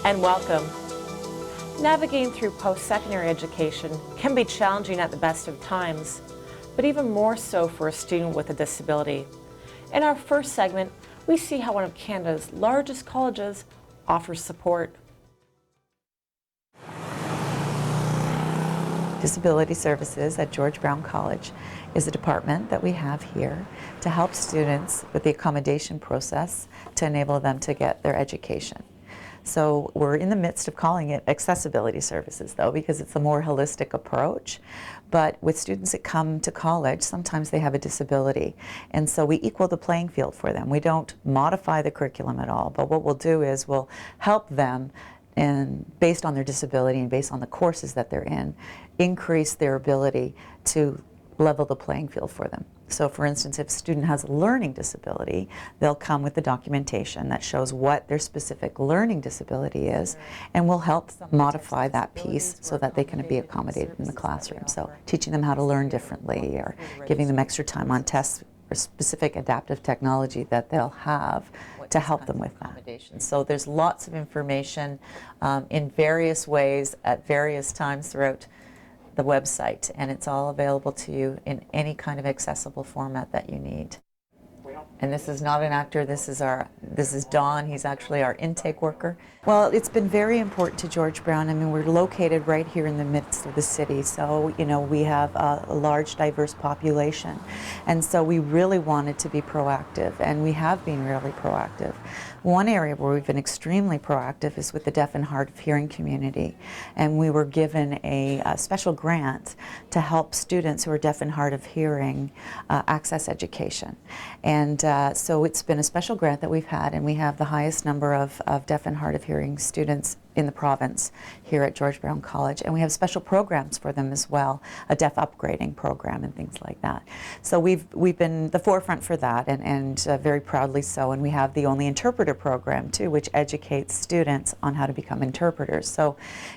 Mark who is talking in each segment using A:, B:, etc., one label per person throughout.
A: and welcome. Navigating through post-secondary education can be challenging at the best of times, but even more so for a student with a disability. In our first segment, we see how one of Canada's largest colleges offers support.
B: Disability Services at George Brown College is a department that we have here to help students with the accommodation process to enable them to get their education. So we're in the midst of calling it accessibility services though, because it's a more holistic approach. But with students that come to college, sometimes they have a disability. And so we equal the playing field for them. We don't modify the curriculum at all, but what we'll do is we'll help them and based on their disability and based on the courses that they're in, increase their ability to level the playing field for them. So for instance, if a student has a learning disability, they'll come with the documentation that shows what their specific learning disability is, and we'll help modify that piece so that they can be accommodated in the classroom. So teaching them how to learn differently or giving them extra time on tests or specific adaptive technology that they'll have to help them with that. So there's lots of information in various ways at various times throughout the website, and it's all available to you in any kind of accessible format that you need. And this is not an actor, this is Don, he's actually our intake worker. Well, it's been very important to George Brown. I mean, we're located right here in the midst of the city, so we have a large diverse population. And so we really wanted to be proactive, and we have been really proactive. One area where we've been extremely proactive is with the deaf and hard of hearing community. And we were given a special grant to help students who are deaf and hard of hearing access education. And so it's been a special grant that we've had, and we have the highest number of deaf and hard of hearing students in the province here at George Brown College, and we have special programs for them as well, a deaf upgrading program and things like that. So we've been the forefront for that, and very proudly so, and we have the only interpreter program too, which educates students on how to become interpreters. So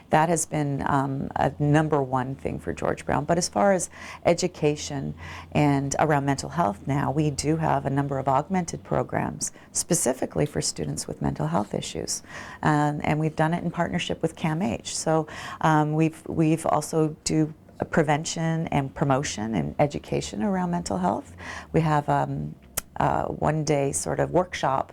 B: that has been a #1 thing for George Brown. But as far as education and around mental health now, we do have a number of augmented programs specifically for students with mental health issues, and we've done it in partnership with CAMH. So we've also do prevention and promotion and education around mental health. We have one-day sort of workshop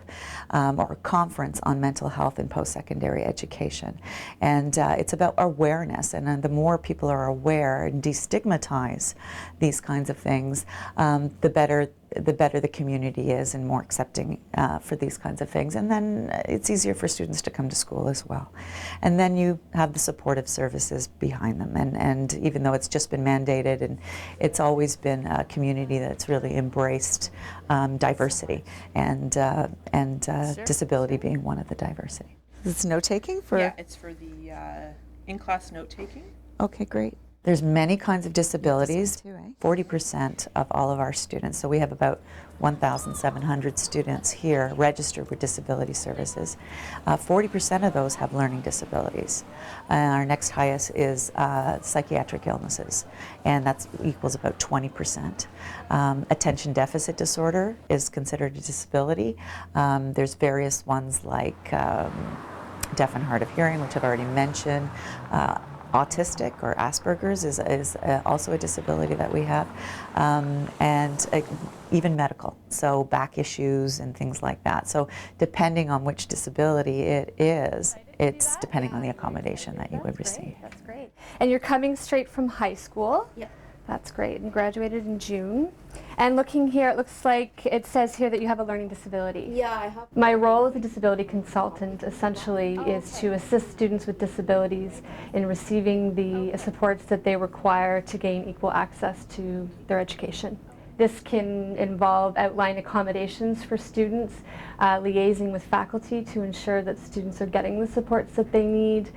B: or conference on mental health and post-secondary education. And it's about awareness, and the more people are aware and destigmatize these kinds of things, the better the community is and more accepting for these kinds of things. And then it's easier for students to come to school as well. And then you have the supportive services behind them. And even though it's just been mandated, and it's always been a community that's really embraced diversity and
C: Sure.
B: disability being one of the diversity. It's note-taking for?
C: Yeah, it's for the in-class note-taking.
B: Okay, great. There's many kinds of disabilities. 40% of all of our students, so we have about 1,700 students here registered with disability services. 40% of those have learning disabilities. Our next highest is psychiatric illnesses, and that equals about 20%. Attention deficit disorder is considered a disability. There's various ones like deaf and hard of hearing, which I've already mentioned. Autistic or Asperger's is also a disability that we have, and even medical, so back issues and things like that. So depending on which disability it is, it's depending on the accommodation that you would receive.
D: That's great. And you're coming straight from high school?
E: Yep.
D: That's great, and graduated in June. And looking here, it looks like it says here that you have a learning disability.
E: Yeah, I have.
D: My role as a disability consultant essentially is to assist students with disabilities in receiving the supports that they require to gain equal access to their education. This can involve outline accommodations for students, liaising with faculty to ensure that students are getting the supports that they need.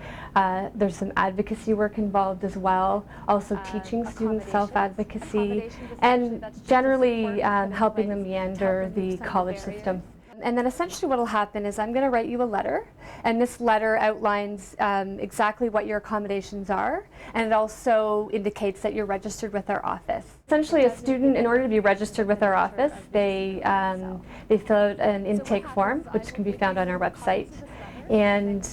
D: There's some advocacy work involved as well, also teaching students self-advocacy, and generally helping them meander the college system. And then essentially what will happen is I'm going to write you a letter, and this letter outlines exactly what your accommodations are, and it also indicates that you're registered with our office. Essentially, a student, in order to be registered with our office, they fill out an intake form, which can be found on our website. And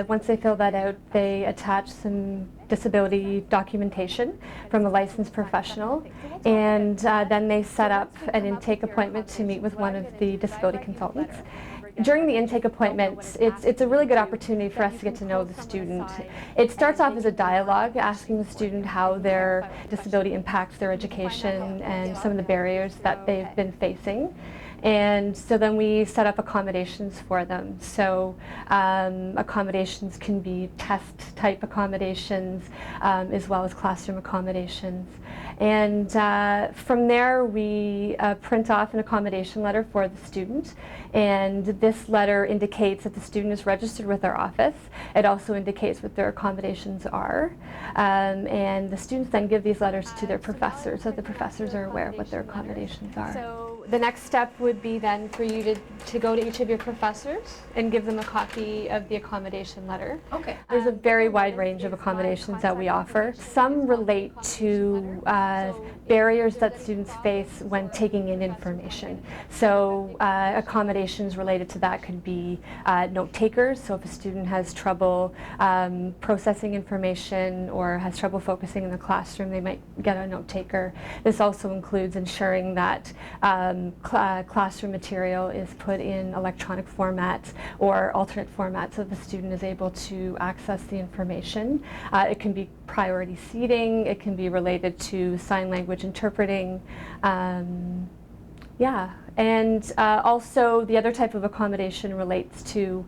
D: once they fill that out, they attach some disability documentation from a licensed professional, and then they set up an intake appointment to meet with one of the disability consultants. During the intake appointment, it's a really good opportunity for us to get to know the student. It starts off as a dialogue, asking the student how their disability impacts their education and some of the barriers that they've been facing. And so then we set up accommodations for them. So accommodations can be test type accommodations as well as classroom accommodations. And from there we print off an accommodation letter for the student. And this letter indicates that the student is registered with our office. It also indicates what their accommodations are. And the students then give these letters to their professors, so the professors are aware of what their accommodations are. So the next step would be then for you to go to each of your professors and give them a copy of the accommodation letter.
E: Okay.
D: There's a very wide range of accommodations that we offer. Some relate to barriers that students face when taking in information. So accommodations related to that could be note takers. So if a student has trouble processing information or has trouble focusing in the classroom, they might get a note taker. This also includes ensuring that classroom material is put in electronic formats or alternate formats so the student is able to access the information. It can be priority seating, it can be related to sign language interpreting. Yeah, and also the other type of accommodation relates to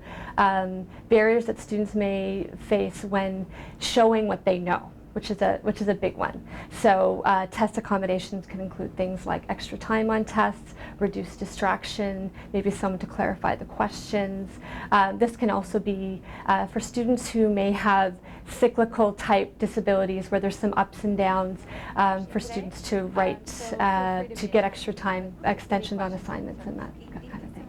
D: barriers that students may face when showing what they know, which is a big one. So test accommodations can include things like extra time on tests, reduced distraction, maybe someone to clarify the questions. This can also be for students who may have cyclical type disabilities where there's some ups and downs, for students to write, to get extra time extensions on assignments and that kind of thing.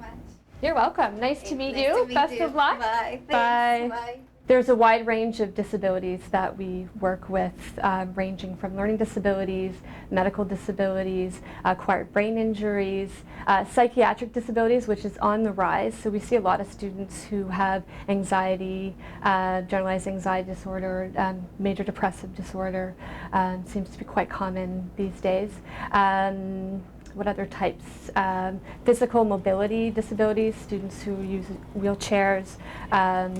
D: You're welcome. Nice to meet you. Best of luck.
E: Bye.
D: Bye.
E: Bye.
D: There's a wide range of disabilities that we work with, ranging from learning disabilities, medical disabilities, acquired brain injuries, psychiatric disabilities, which is on the rise. So we see a lot of students who have anxiety, generalized anxiety disorder, major depressive disorder, seems to be quite common these days. What other types? Physical mobility disabilities, students who use wheelchairs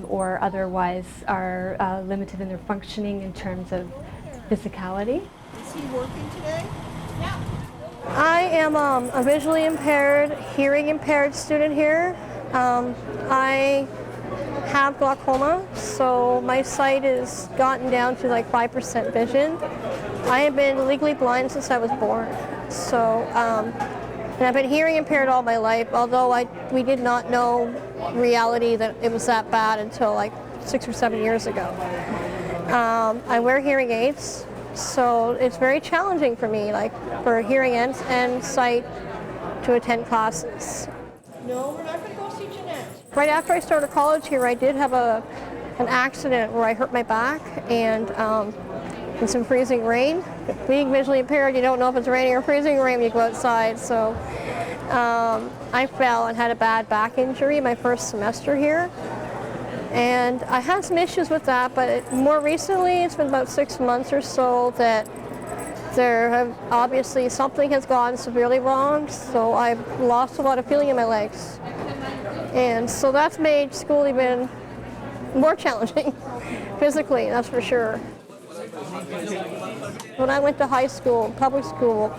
D: or otherwise are limited in their functioning in terms of physicality.
E: Is he working today?
F: I am a visually impaired, hearing impaired student here. I have glaucoma, so my sight has gotten down to like 5% vision. I have been legally blind since I was born. So, and I've been hearing impaired all my life, although we did not know reality that it was that bad until like 6 or 7 years ago. I wear hearing aids, so it's very challenging for me, like for hearing and sight, to attend classes.
E: No, we're not going to go see Jeanette.
F: Right after I started college here, I did have an accident where I hurt my back and in some freezing rain. Being visually impaired, you don't know if it's raining or freezing rain when you go outside. So I fell and had a bad back injury my first semester here. And I had some issues with that, but more recently, it's been about 6 months or so that there have obviously something has gone severely wrong. So I've lost a lot of feeling in my legs. And so that's made school even more challenging physically, that's for sure. When I went to high school, public school,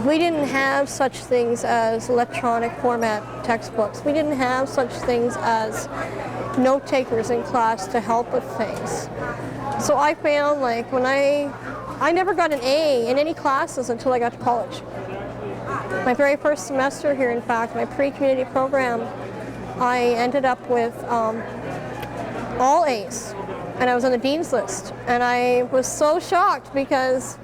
F: we didn't have such things as electronic format textbooks. We didn't have such things as note takers in class to help with things. So I found like when I never got an A in any classes until I got to college. My very first semester here, in fact, my pre-community program, I ended up with all A's. And I was on the dean's list. And I was so shocked because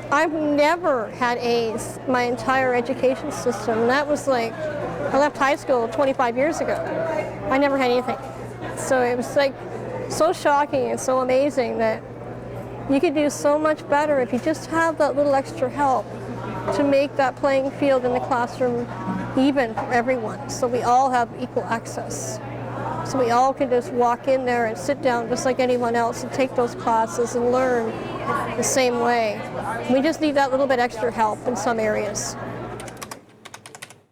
F: I've never had A's my entire education system. And that was like, I left high school 25 years ago. I never had anything. So it was like so shocking and so amazing that you could do so much better if you just have that little extra help to make that playing field in the classroom even for everyone, so we all have equal access. So we all can just walk in there and sit down just like anyone else and take those classes and learn the same way. We just need that little bit extra help in some areas.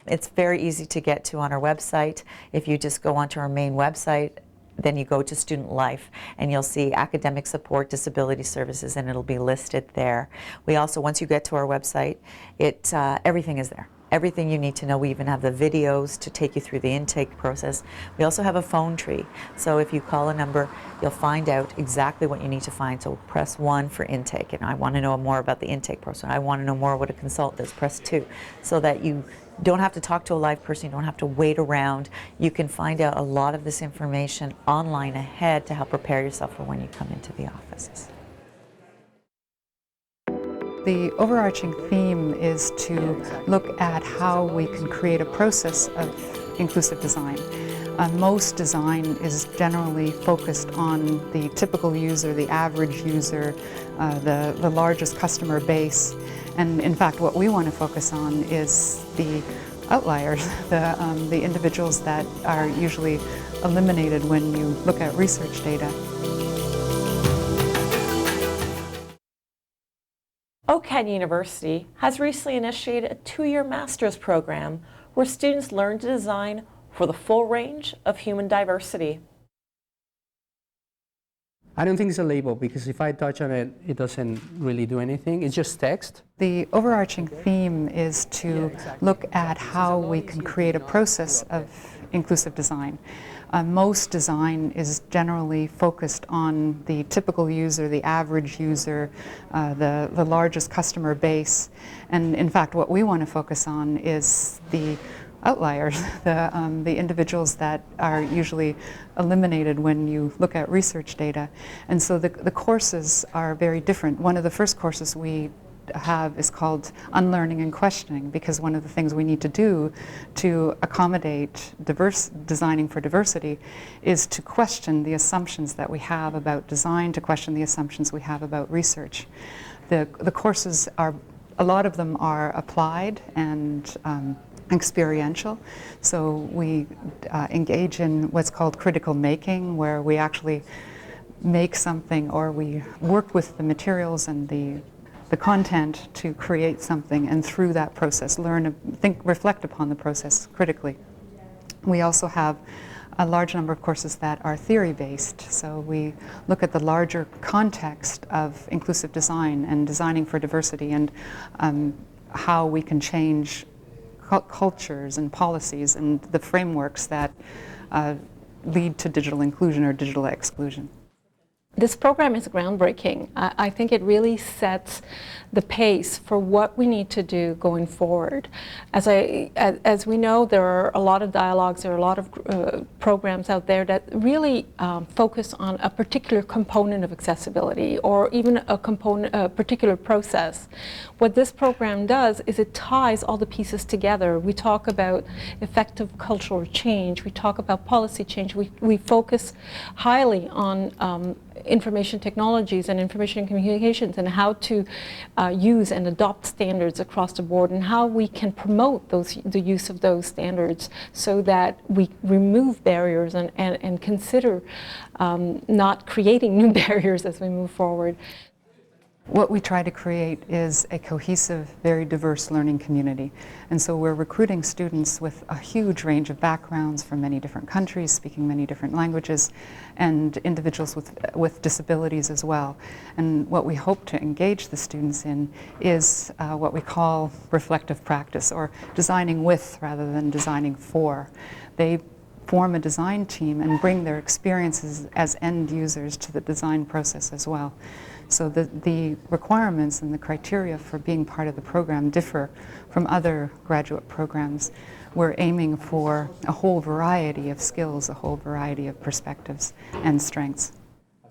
B: It's very easy to get to on our website. If you just go onto our main website, then you go to Student Life and you'll see Academic Support, Disability Services, and it'll be listed there. We also, once you get to our website, everything is there. Everything you need to know. We even have the videos to take you through the intake process. We also have a phone tree. So if you call a number, you'll find out exactly what you need to find. So press 1 for intake, and I want to know more about the intake process. I want to know more what a consultant does. Press 2, so that you don't have to talk to a live person, you don't have to wait around. You can find out a lot of this information online ahead to help prepare yourself for when you come into the offices.
G: The overarching theme is to look at how we can create a process of inclusive design. Most design is generally focused on the typical user, the average user, the largest customer base. And in fact, what we want to focus on is the outliers, the individuals that are usually eliminated when you look at research data.
A: OCAD University has recently initiated a 2-year master's program where students learn to design for the full range of human diversity.
H: I don't think it's a label, because if I touch on it, it doesn't really do anything. It's just text.
G: The overarching theme is to look at how we can create a process of inclusive design. Most design is generally focused on the typical user, the average user, the largest customer base. And in fact, what we want to focus on is the outliers, the individuals that are usually eliminated when you look at research data. And so the courses are very different. One of the first courses we have is called Unlearning and Questioning, because one of the things we need to do to accommodate designing for diversity is to question the assumptions that we have about design, to question the assumptions we have about research. The courses are, a lot of them are applied and experiential. So we engage in what's called critical making, where we actually make something, or we work with the materials and the content to create something, and through that process reflect upon the process critically. We also have a large number of courses that are theory-based, so we look at the larger context of inclusive design and designing for diversity, and how we can change cultures and policies and the frameworks that lead to digital inclusion or digital exclusion.
I: This program is groundbreaking. I think it really sets the pace for what we need to do going forward. As we know, there are a lot of dialogues, there are a lot of programs out there that really focus on a particular component of accessibility, or even a particular process. What this program does is it ties all the pieces together. We talk about effective cultural change, we talk about policy change, we focus highly on information technologies and information communications, and how to use and adopt standards across the board, and how we can promote the use of those standards so that we remove barriers and consider not creating new barriers as we move forward.
G: What we try to create is a cohesive, very diverse learning community. And so we're recruiting students with a huge range of backgrounds from many different countries, speaking many different languages, and individuals with disabilities as well. And what we hope to engage the students in is what we call reflective practice, or designing with rather than designing for. They form a design team and bring their experiences as end users to the design process as well. So the requirements and the criteria for being part of the program differ from other graduate programs. We're aiming for a whole variety of skills, a whole variety of perspectives and strengths.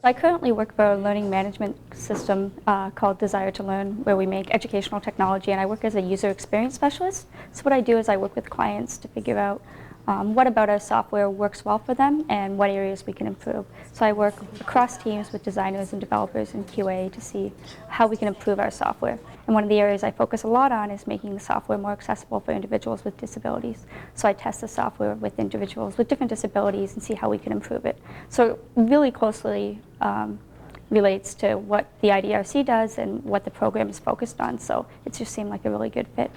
J: I currently work for a learning management system called Desire to Learn, where we make educational technology, and I work as a user experience specialist. So what I do is I work with clients to figure out what about our software works well for them and what areas we can improve. So I work across teams with designers and developers and QA to see how we can improve our software. And one of the areas I focus a lot on is making the software more accessible for individuals with disabilities. So I test the software with individuals with different disabilities and see how we can improve it. So it really closely relates to what the IDRC does and what the program is focused on. So it just seemed like a really good fit.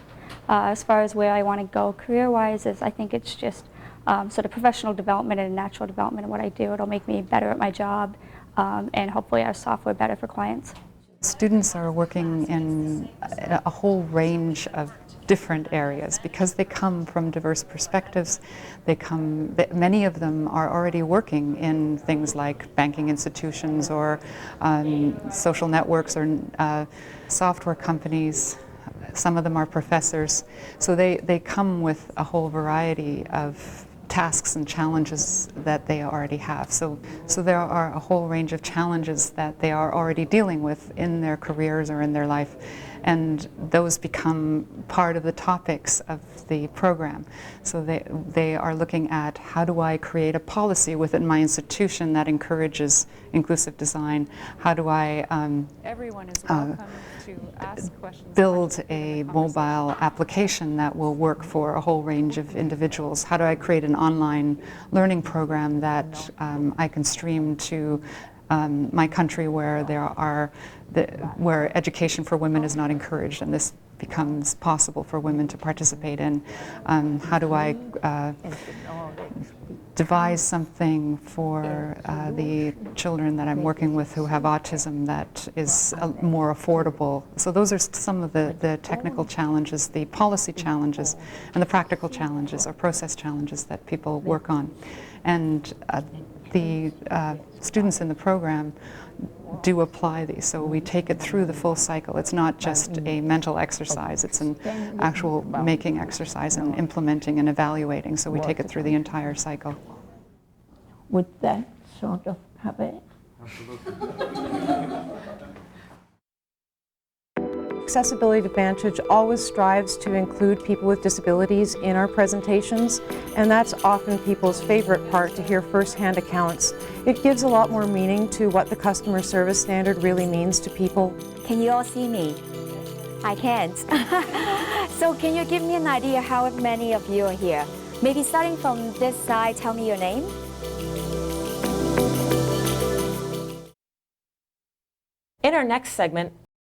J: As far as where I want to go career-wise, is I think it's just sort of professional development and natural development in what I do. It'll make me better at my job and hopefully our software better for clients.
G: Students are working in a whole range of different areas because they come from diverse perspectives. Many of them are already working in things like banking institutions or social networks or software companies. Some of them are professors. So they come with a whole variety of tasks and challenges that they already have. So there are a whole range of challenges that they are already dealing with in their careers or in their life. And those become part of the topics of the program. So they are looking at, how do I create a policy within my institution that encourages inclusive design? How do I
I: Everyone is welcome to ask questions.
G: Build a mobile application that will work for a whole range of individuals? How do I create an online learning program that I can stream to my country where where education for women is not encouraged, and this becomes possible for women to participate in? How do I devise something for the children that I'm working with who have autism that is more affordable? So those are some of the technical challenges, the policy challenges, and the practical challenges or process challenges that people work on. And the students in the program do apply these, so we take it through the full cycle. It's not just a mental exercise, it's an actual making exercise and implementing and evaluating, so we take it through the entire cycle.
K: Would that sort of cover it?
L: Accessibility Advantage always strives to include people with disabilities in our presentations, and that's often people's favorite part, to hear firsthand accounts. It gives a lot more meaning to what the customer service standard really means to people.
M: Can you all see me? I can't. So can you give me an idea how many of you are here? Maybe starting from this side, tell me your name.
A: In our next segment,